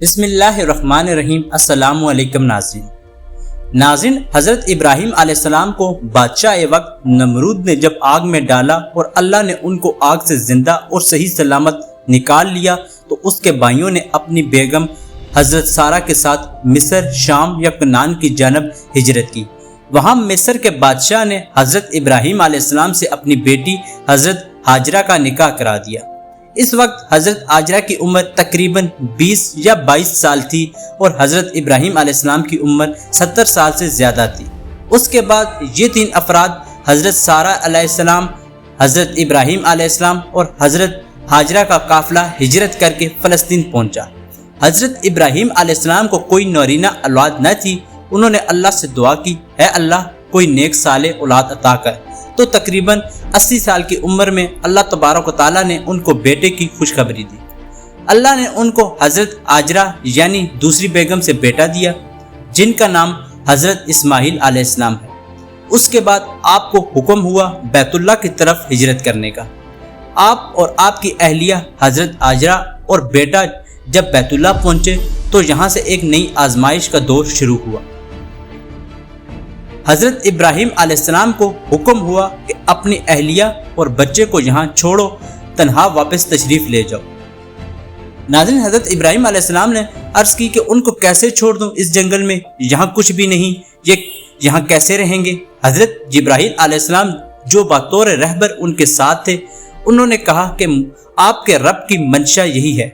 بسم اللہ الرحمن الرحیم۔ السلام علیکم ناظرین، حضرت ابراہیم علیہ السلام کو بادشاہ وقت نمرود نے جب آگ میں ڈالا اور اللہ نے ان کو آگ سے زندہ اور صحیح سلامت نکال لیا تو اس کے بھائیوں نے اپنی بیگم حضرت سارہ کے ساتھ مصر، شام یا کنعان کی جانب ہجرت کی۔ وہاں مصر کے بادشاہ نے حضرت ابراہیم علیہ السلام سے اپنی بیٹی حضرت ہاجرہ کا نکاح کرا دیا۔ اس وقت حضرت ہاجرہ کی عمر تقریباً 20 یا 22 سال تھی اور حضرت ابراہیم علیہ السلام کی عمر 70 سال سے زیادہ تھی۔ اس کے بعد یہ تین افراد حضرت سارہ علیہ السلام، حضرت ابراہیم علیہ السلام اور حضرت ہاجرہ کا قافلہ ہجرت کر کے فلسطین پہنچا۔ حضرت ابراہیم علیہ السلام کو کوئی نورینہ اولاد نہ تھی۔ انہوں نے اللہ سے دعا کی، اے اللہ کوئی نیک صالح اولاد عطا کر، تو تقریباً 80 سال کی عمر میں اللہ تبارک و تعالیٰ نے ان کو بیٹے کی خوشخبری دی۔ اللہ نے ان کو حضرت ہاجرہ یعنی دوسری بیگم سے بیٹا دیا، جن کا نام حضرت اسماعیل علیہ السلام ہے۔ اس کے بعد آپ کو حکم ہوا بیت اللہ کی طرف ہجرت کرنے کا۔ آپ اور آپ کی اہلیہ حضرت ہاجرہ اور بیٹا جب بیت اللہ پہنچے تو یہاں سے ایک نئی آزمائش کا دور شروع ہوا۔ حضرت ابراہیم علیہ السلام کو حکم ہوا کہ اپنی اہلیہ اور بچے کو یہاں چھوڑو، تنہا واپس تشریف لے جاؤ۔ ناظرین، حضرت ابراہیم علیہ السلام نے عرض کی کہ ان کو کیسے چھوڑ دوں اس جنگل میں، یہاں کچھ بھی نہیں، یہ یہاں کیسے رہیں گے؟ حضرت جبرائیل علیہ السلام جو بطور رہبر ان کے ساتھ تھے، انہوں نے کہا کہ آپ کے رب کی منشا یہی ہے،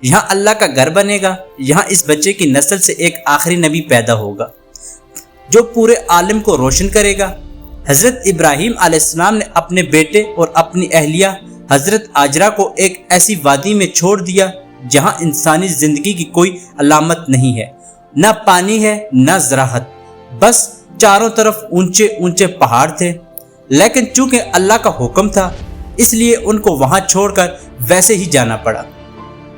یہاں اللہ کا گھر بنے گا، یہاں اس بچے کی نسل سے ایک آخری نبی پیدا ہوگا جو پورے عالم کو روشن کرے گا۔ حضرت ابراہیم علیہ السلام نے اپنے بیٹے اور اپنی اہلیہ حضرت ہاجرہ کو ایک ایسی وادی میں چھوڑ دیا جہاں انسانی زندگی کی کوئی علامت نہیں ہے، نہ پانی ہے نہ زراعت، بس چاروں طرف اونچے اونچے پہاڑ تھے۔ لیکن چونکہ اللہ کا حکم تھا اس لیے ان کو وہاں چھوڑ کر ویسے ہی جانا پڑا۔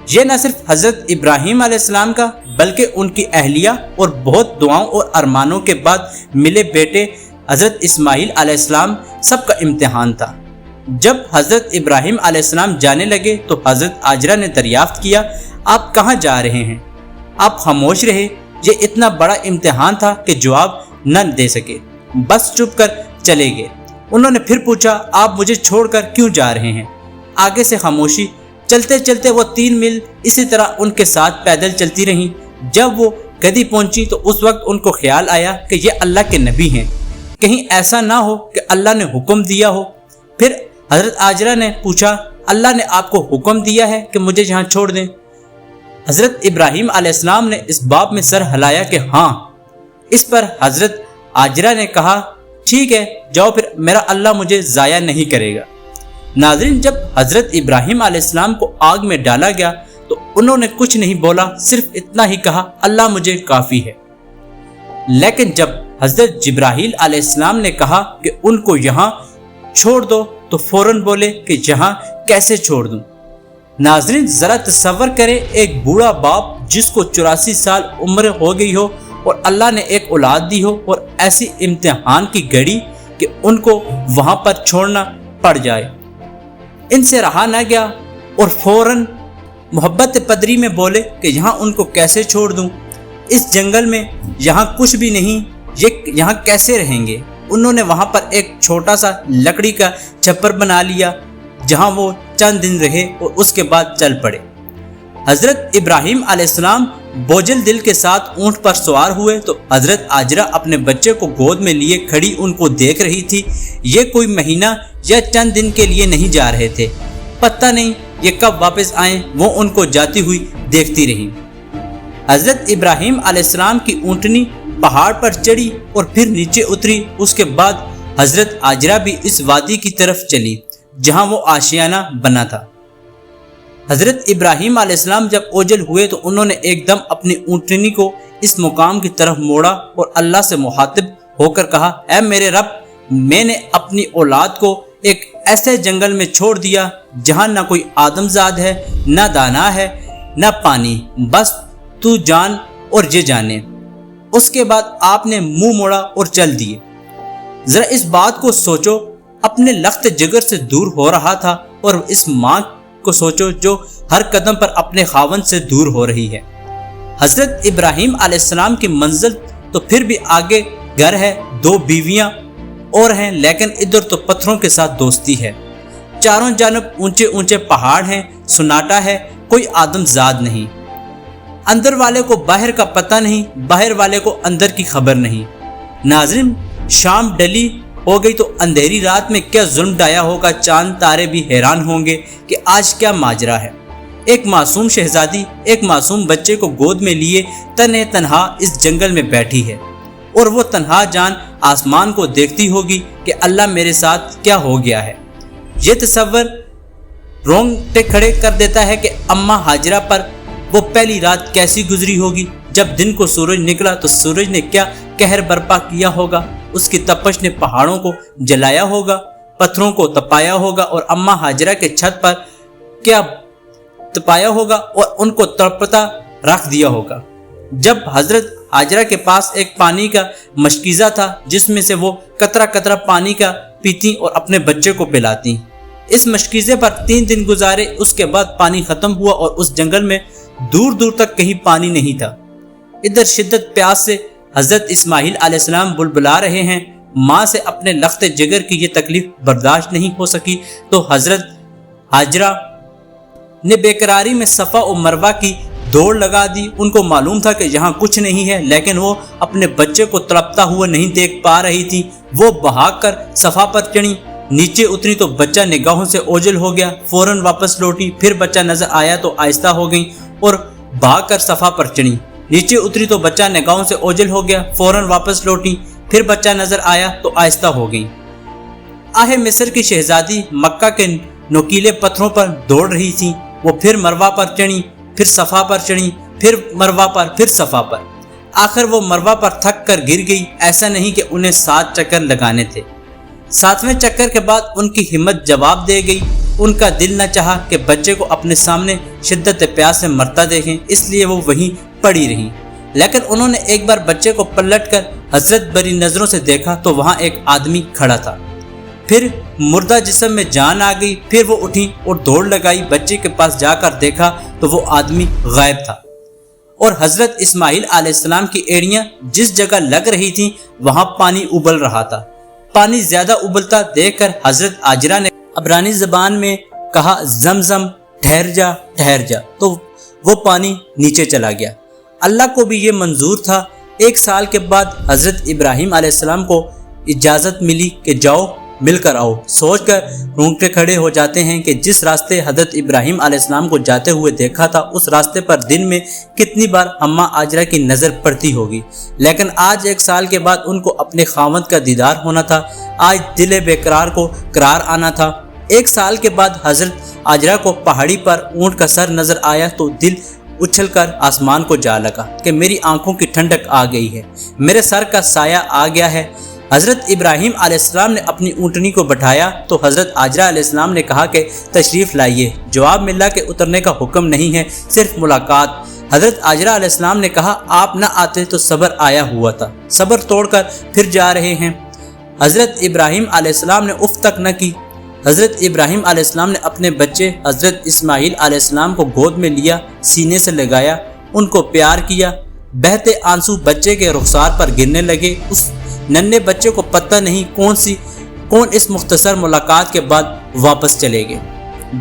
یہ نہ صرف حضرت ابراہیم علیہ السلام کا بلکہ ان کی اہلیہ اور بہت دعاؤں اور ارمانوں کے بعد ملے بیٹے حضرت اسماعیل علیہ السلام سب کا امتحان تھا۔ جب حضرت ابراہیم علیہ السلام جانے لگے تو حضرت ہاجرہ نے دریافت کیا، آپ کہاں جا رہے ہیں؟ آپ خاموش رہے۔ یہ اتنا بڑا امتحان تھا کہ جواب نہ دے سکے، بس چپ کر چلے گئے۔ انہوں نے پھر پوچھا، آپ مجھے چھوڑ کر کیوں جا رہے ہیں؟ آگے سے خاموشی۔ چلتے چلتے وہ 3 میل اسی طرح ان کے ساتھ پیدل چلتی رہیں۔ جب وہ گدی پہنچی تو اس وقت ان کو خیال آیا کہ یہ اللہ کے نبی ہیں، کہیں ایسا نہ ہو کہ اللہ نے حکم دیا ہو۔ پھر حضرت ہاجرہ نے پوچھا، اللہ نے آپ کو حکم دیا ہے کہ مجھے یہاں چھوڑ دیں؟ حضرت ابراہیم علیہ السلام نے اس باب میں سر ہلایا کہ ہاں۔ اس پر حضرت ہاجرہ نے کہا، ٹھیک ہے جاؤ، پھر میرا اللہ مجھے ضائع نہیں کرے گا۔ ناظرین، جب حضرت ابراہیم علیہ السلام کو آگ میں ڈالا گیا تو انہوں نے کچھ نہیں بولا، صرف اتنا ہی کہا، اللہ مجھے کافی ہے۔ لیکن جب حضرت جبرائیل علیہ السلام نے کہا کہ ان کو یہاں چھوڑ دو تو فوراً بولے کہ یہاں کیسے چھوڑ دوں؟ ناظرین، ذرا تصور کریں ایک بوڑھا باپ جس کو 84 سال عمر ہو گئی ہو اور اللہ نے ایک اولاد دی ہو اور ایسی امتحان کی گھڑی کہ ان کو وہاں پر چھوڑنا پڑ جائے۔ ان سے رہا نہ گیا اور فوراً محبت پدری میں بولے کہ یہاں ان کو کیسے چھوڑ دوں؟ اس جنگل میں یہاں کچھ بھی نہیں، یہ یہاں کیسے رہیں گے؟ انہوں نے وہاں پر ایک چھوٹا سا لکڑی کا چھپر بنا لیا جہاں وہ چند دن رہے اور اس کے بعد چل پڑے۔ حضرت ابراہیم علیہ السلام بوجھل دل کے ساتھ اونٹ پر سوار ہوئے تو حضرت ہاجرہ اپنے بچے کو گود میں لیے کھڑی ان کو دیکھ رہی تھی۔ یہ کوئی مہینہ یا چند دن کے لیے نہیں جا رہے تھے، پتہ نہیں یہ کب واپس آئیں، وہ ان کو جاتی ہوئی دیکھتی رہیں۔ حضرت ابراہیم علیہ السلام کی اونٹنی پہاڑ پر چڑھی اور پھر نیچے اتری۔ اس کے بعد حضرت ہاجرہ بھی اس وادی کی طرف چلی جہاں وہ آشیانہ بنا تھا۔ حضرت ابراہیم علیہ السلام جب اوجل ہوئے تو انہوں نے ایک دم اپنی اونٹنی کو اس مقام کی طرف موڑا اور اللہ سے مخاطب ہو کر کہا، اے میرے رب، میں نے اپنی اولاد کو ایک ایسے جنگل میں چھوڑ دیا جہاں نہ کوئی آدم زاد ہے، نہ دانا ہے، نہ پانی، بس تو جان اور یہ جانے۔ اس کے بعد آپ نے منہ موڑا اور چل دیے۔ ذرا اس بات کو سوچو، اپنے لخت جگر سے دور ہو رہا تھا اور اس ماں کو سوچو جو ہر قدم پر اپنے خاوند سے دور ہو رہی ہے۔ حضرت ابراہیم علیہ السلام کی منزل تو پھر بھی آگے گھر ہے، 2 بیویاں اور ہیں، لیکن ادھر تو پتھروں کے ساتھ دوستی ہے۔ چاروں جانب اونچے اونچے پہاڑ ہیں، سناٹا ہے، کوئی آدم زاد نہیں۔ اندر والے کو باہر کا پتہ نہیں، باہر والے کو اندر کی خبر نہیں۔ ناظرین، شام ڈلی ہو گئی تو اندھیری رات میں کیا ظلم ڈایا ہوگا، چاند تارے بھی حیران ہوں گے کہ آج کیا ماجرا ہے۔ ایک معصوم شہزادی ایک معصوم بچے کو گود میں لیے تنہا اس جنگل میں بیٹھی ہے، اور وہ تنہا جان آسمان کو دیکھتی ہوگی کہ اللہ میرے ساتھ کیا ہو گیا ہے۔ یہ تصور رونگٹے کھڑے کر دیتا ہے کہ اماں ہاجرہ پر وہ پہلی رات کیسی گزری ہوگی۔ جب دن کو سورج نکلا تو سورج نے کیا قہر برپا کیا ہوگا، اس کی تپش نے پہاڑوں کو جلایا ہوگا، پتھروں کو تپایا ہوگا، اور اماں ہاجرہ کے چھت پر کیا تپایا ہوگا اور ان کو تڑپتا رکھ دیا ہوگا۔ جب حضرت ہاجرہ کے پاس ایک پانی کا مشکیزہ تھا جس میں سے وہ قطرہ قطرہ پانی کا پیتی اور اپنے بچے کو پلاتی۔ اس مشکیزے پر 3 دن گزارے، اس کے بعد پانی ختم ہوا اور اس جنگل میں دور دور تک کہیں پانی نہیں تھا۔ ادھر شدت پیاس سے حضرت اسماعیل علیہ السلام بلبلا رہے ہیں۔ ماں سے اپنے لخت جگر کی یہ تکلیف برداشت نہیں ہو سکی تو حضرت ہاجرہ نے بے قراری میں صفا و مروہ کی دوڑ لگا دی۔ ان کو معلوم تھا کہ یہاں کچھ نہیں ہے، لیکن وہ اپنے بچے کو تڑپتا ہوا نہیں دیکھ پا رہی تھی۔ وہ بھاگ کر صفا پر چڑھی، نیچے اتری تو بچہ نگاہوں سے اوجھل ہو گیا، فوراً واپس لوٹی، پھر بچہ نظر آیا تو آہستہ ہو گئی اور بھاگ کر صفا پر چڑھی، نیچے اتری تو بچہ نگاہوں سے اوجھل ہو گیا، فوراً واپس لوٹی، پھر بچہ نظر آیا تو آہستہ ہو گئی۔ آہ مصر کی شہزادی مکہ کے نوکیلے پتھروں پر دوڑ رہی تھی۔ وہ پھر مروہ پر چڑھی، پھر صفا پر چڑھی، پھر مروہ پر، پھر صفا پر۔ آخر وہ مروہ پر تھک کر گر گئی۔ ایسا نہیں کہ انہیں 7 چکر لگانے تھے۔ 7ویں چکر کے بعد ان کی ہمت جواب دے گئی۔ ان کا دل نہ چاہا کہ بچے کو اپنے سامنے شدت پیاس سے مرتا دیکھیں، اس لیے وہ وہیں پڑی رہی۔ لیکن انہوں نے ایک بار بچے کو پلٹ کر حضرت بری نظروں سے دیکھا تو وہاں ایک آدمی کھڑا تھا۔ پھر مردہ جسم میں جان آ گئی۔ پھر وہ اٹھی اور دوڑ لگائی، بچے کے پاس جا کر دیکھا تو وہ آدمی غائب تھا، اور حضرت اسماعیل علیہ السلام کی ایڑیاں جس جگہ لگ رہی تھیں وہاں پانی ابل رہا تھا۔ پانی زیادہ ابلتا دیکھ کر حضرت ہاجرہ نے عبرانی زبان میں کہا، زمزم ٹھہر جا ٹھہر جا، تو وہ پانی نیچے چلا گیا۔ اللہ کو بھی یہ منظور تھا۔ 1 سال کے بعد حضرت ابراہیم علیہ السلام کو اجازت ملی کہ جاؤ مل کر آؤ۔ سوچ کر رونگٹے کھڑے ہو جاتے ہیں کہ جس راستے حضرت ابراہیم علیہ السلام کو جاتے ہوئے دیکھا تھا، اس راستے پر دن میں کتنی بار اماں ہاجرہ کی نظر پڑتی ہوگی، لیکن آج 1 سال کے بعد ان کو اپنے خاوند کا دیدار ہونا تھا۔ آج دل بے قرار کو قرار آنا تھا۔ 1 سال کے بعد حضرت ہاجرہ کو پہاڑی پر اونٹ کا سر نظر آیا تو دل اچھل کر آسمان کو جا لگا کہ میری آنکھوں کی ٹھنڈک آ گئی ہے، میرے سر کا سایہ آ گیا ہے۔ حضرت ابراہیم علیہ السلام نے اپنی اونٹنی کو بٹھایا تو حضرت ہاجرہ علیہ السلام نے کہا کہ تشریف لائیے۔ جواب ملا کہ اترنے کا حکم نہیں ہے، صرف ملاقات۔ حضرت ہاجرہ علیہ السلام نے کہا، آپ نہ آتے تو صبر آیا ہوا تھا، صبر توڑ کر پھر جا رہے ہیں۔ حضرت ابراہیم علیہ السلام نے اف تک نہ کی۔ حضرت ابراہیم علیہ السلام نے اپنے بچے حضرت اسماعیل علیہ السلام کو گود میں لیا، سینے سے لگایا، ان کو پیار کیا۔ بہتے آنسو بچے کے رخسار پر گرنے لگے۔ اس ننھے بچے کو پتہ نہیں کون اس مختصر ملاقات کے بعد واپس چلے گئے۔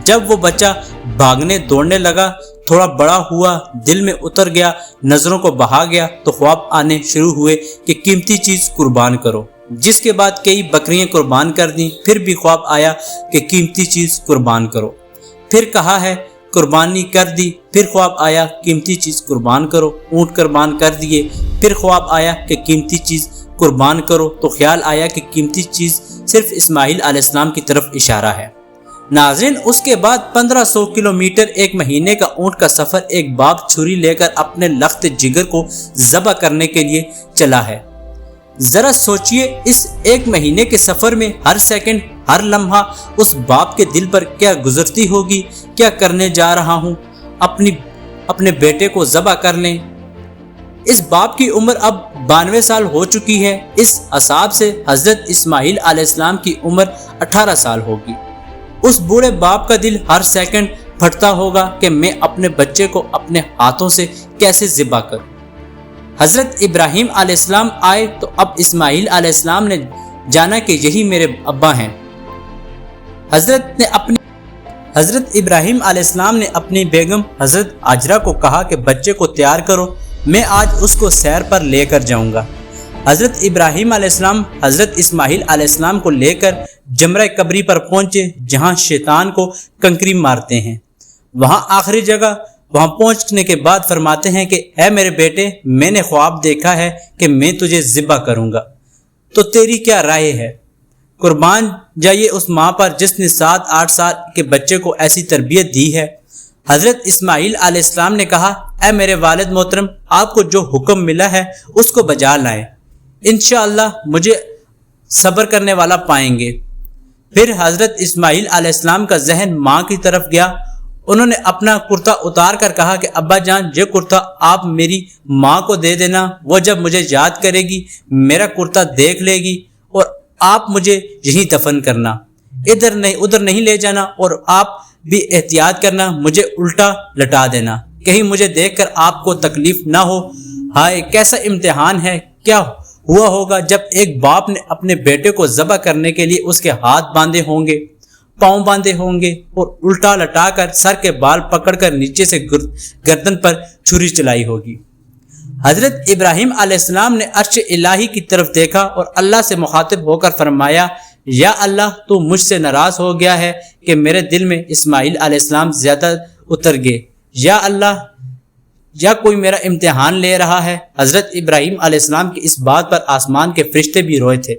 جب وہ بچہ بھاگنے دوڑنے لگا، تھوڑا بڑا ہوا، دل میں اتر گیا، نظروں کو بہا گیا تو خواب آنے شروع ہوئے کہ قیمتی چیز قربان کرو، جس کے بعد کئی بکریاں قربان کر دیں۔ پھر بھی خواب آیا کہ قیمتی چیز قربان کرو، پھر کہا ہے قربانی کر دی۔ پھر خواب آیا قیمتی چیز قربان کرو، اونٹ قربان کر دیے۔ پھر خواب آیا کہ قیمتی چیز قربان کرو تو خیال آیا کہ قیمتی چیز صرف اسماعیل علیہ السلام کی طرف اشارہ ہے۔ ناظرین، اس کے بعد 1500 کلومیٹر 1 مہینے کا اونٹ کا سفر ایک باپ چھری لے کر اپنے لخت جگر کو ذبح کرنے کے لیے چلا ہے۔ ذرا سوچئے، اس 1 مہینے کے سفر میں ہر سیکنڈ، ہر لمحہ اس باپ کے دل پر کیا گزرتی ہوگی، کیا کرنے جا رہا ہوں، اپنے بیٹے کو ذبح کر لیں۔ اس باپ کی عمر اب 92 سال ہو چکی ہے۔ اس حساب سے حضرت اسماعیل علیہ السلام کی عمر 18 سال ہوگی۔ اس بوڑھے باپ کا دل ہر سیکنڈ، پھٹتا ہوگا کہ میں اپنے بچے کو اپنے ہاتھوں سے کیسے ذبح کروں۔ حضرت ابراہیم علیہ السلام آئے تو اب اسماعیل علیہ السلام نے جانا کہ یہی میرے ابا ہیں۔ حضرت ابراہیم علیہ السلام نے اپنی بیگم حضرت ہاجرہ کو کہا کہ بچے کو تیار کرو، میں آج اس کو سیر پر لے کر جاؤں گا۔ حضرت ابراہیم علیہ السلام حضرت اسماعیل علیہ السلام کو لے کر جمرہ قبری پر پہنچے، جہاں شیطان کو کنکری مارتے ہیں۔ وہاں آخری جگہ وہاں پہنچنے کے بعد فرماتے ہیں کہ اے میرے بیٹے، میں نے خواب دیکھا ہے کہ میں تجھے ذبح کروں گا، تو تیری کیا رائے ہے؟ قربان جائیے اس ماں پر جس نے 7-8 سال کے بچے کو ایسی تربیت دی ہے۔ حضرت اسماعیل علیہ السلام نے کہا، اے میرے والد محترم، آپ کو جو حکم ملا ہے اس کو بجا لائیں، انشاءاللہ مجھے صبر کرنے والا پائیں گے۔ پھر حضرت اسماعیل علیہ السلام کا ذہن ماں کی طرف گیا۔ انہوں نے اپنا کرتا اتار کر کہا کہ ابا جان، یہ کرتا آپ میری ماں کو دے دینا، وہ جب مجھے یاد کرے گی میرا کرتا دیکھ لے گی، اور آپ مجھے یہیں دفن کرنا، ادھر نہیں لے جانا، اور آپ بھی احتیاط کرنا، مجھے الٹا لٹا دینا، کہیں مجھے دیکھ کر آپ کو تکلیف نہ ہو۔ ہائے کیسا امتحان ہے! کیا ہوا ہوگا جب ایک باپ نے اپنے بیٹے کو ذبح کرنے کے لیے اس کے ہاتھ باندھے ہوں گے، پاؤں باندھے ہوں گے، اور الٹا لٹا کر سر کے بال پکڑ کر نیچے سے گردن پر چھری چلائی ہوگی۔ حضرت ابراہیم علیہ السلام نے عرش الہی کی طرف دیکھا اور اللہ سے مخاطب ہو کر فرمایا، یا اللہ، تو مجھ سے ناراض ہو گیا ہے کہ میرے دل میں اسماعیل علیہ السلام زیادہ اتر گئے، یا اللہ، یا کوئی میرا امتحان لے رہا ہے۔ حضرت ابراہیم علیہ السلام کی اس بات پر آسمان کے فرشتے بھی روئے تھے۔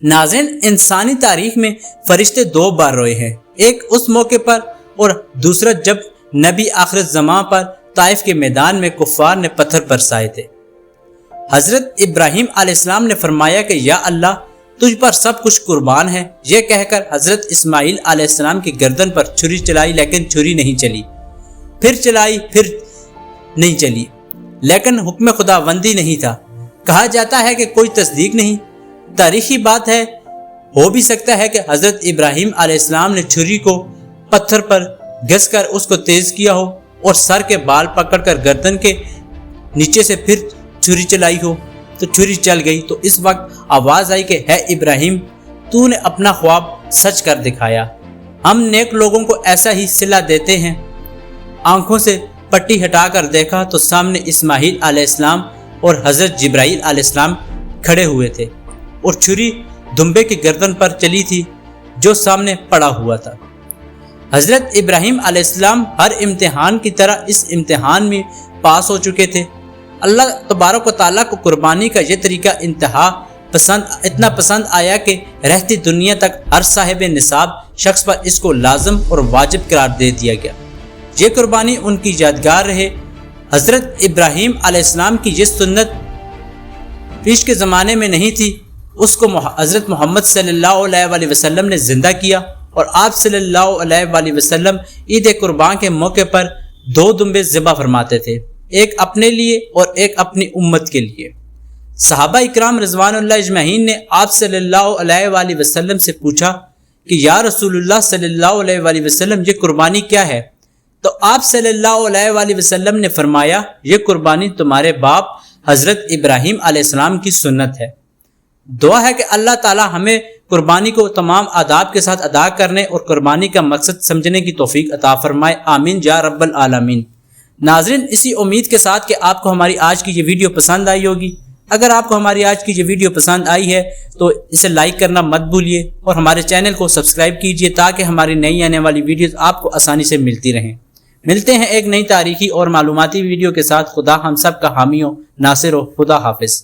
ناظرین، انسانی تاریخ میں فرشتے 2 بار روئے ہیں، ایک اس موقع پر اور دوسرا جب نبی آخر زمان پر طائف کے میدان میں کفار نے پتھر برسائے تھے۔ حضرت ابراہیم علیہ السلام نے فرمایا کہ یا اللہ، تجھ پر سب کچھ قربان ہے۔ یہ کہہ کر حضرت اسماعیل علیہ السلام کی گردن پر چھری چلائی، لیکن چھری نہیں چلی، پھر چلائی، پھر نہیں چلی، لیکن حکم خداوندی نہیں تھا۔ کہا جاتا ہے کہ کوئی تصدیق نہیں، تاریخی بات ہے، ہو بھی سکتا ہے کہ حضرت ابراہیم علیہ السلام نے چھری کو پتھر پر گھس کر اس کو تیز کیا ہو اور سر کے بال پکڑ کر گردن کے نیچے سے پھر چھری چلائی ہو، تو چھری چل گئی۔ تو اس وقت آواز آئی کہ ہے ابراہیم، تو نے اپنا خواب سچ کر دکھایا۔ ہم نیک لوگوں کو ایسا ہی صلہ دیتے ہیں۔ آنکھوں سے پٹی ہٹا کر دیکھا تو سامنے اسماعیل علیہ السلام اور حضرت جبرائیل علیہ السلام کھڑے ہوئے تھے، اور چھری دمبے کی گردن پر چلی تھی جو سامنے پڑا ہوا تھا۔ حضرت ابراہیم علیہ السلام ہر امتحان کی طرح اس امتحان میں پاس ہو چکے تھے۔ اللہ تبارک و تعالیٰ کو قربانی کا یہ طریقہ اتنا پسند آیا کہ رہتی دنیا تک ہر صاحب نصاب شخص پر اس کو لازم اور واجب قرار دے دیا گیا۔ یہ قربانی ان کی یادگار رہے۔ حضرت ابراہیم علیہ السلام کی یہ سنت پیش کے زمانے میں نہیں تھی، اس کو حضرت محمد صلی اللہ علیہ وسلم نے زندہ کیا، اور آپ صلی اللہ علیہ وسلم عید قربان کے موقع پر 2 دمبے ذبح فرماتے تھے، ایک اپنے لیے اور ایک اپنی امت کے لیے۔ صحابہ اکرام رضوان اللہ اجمعین نے آپ صلی اللہ علیہ وسلم سے پوچھا کہ یا رسول اللہ صلی اللہ علیہ وسلم، یہ قربانی کیا ہے؟ تو آپ صلی اللہ علیہ وسلم نے فرمایا، یہ قربانی تمہارے باپ حضرت ابراہیم علیہ السلام کی سنت ہے۔ دعا ہے کہ اللہ تعالی ہمیں قربانی کو تمام آداب کے ساتھ ادا کرنے اور قربانی کا مقصد سمجھنے کی توفیق عطا فرمائے، آمین یا رب العالمین۔ ناظرین، اسی امید کے ساتھ کہ آپ کو ہماری آج کی یہ ویڈیو پسند آئی ہوگی۔ اگر آپ کو ہماری آج کی یہ ویڈیو پسند آئی ہے تو اسے لائک کرنا مت بھولیے، اور ہمارے چینل کو سبسکرائب کیجیے تاکہ ہماری نئی آنے والی ویڈیوز آپ کو آسانی سے ملتی رہیں۔ ملتے ہیں ایک نئی تاریخی اور معلوماتی ویڈیو کے ساتھ۔ خدا ہم سب کا حامی و ناصر ہو۔ خدا حافظ۔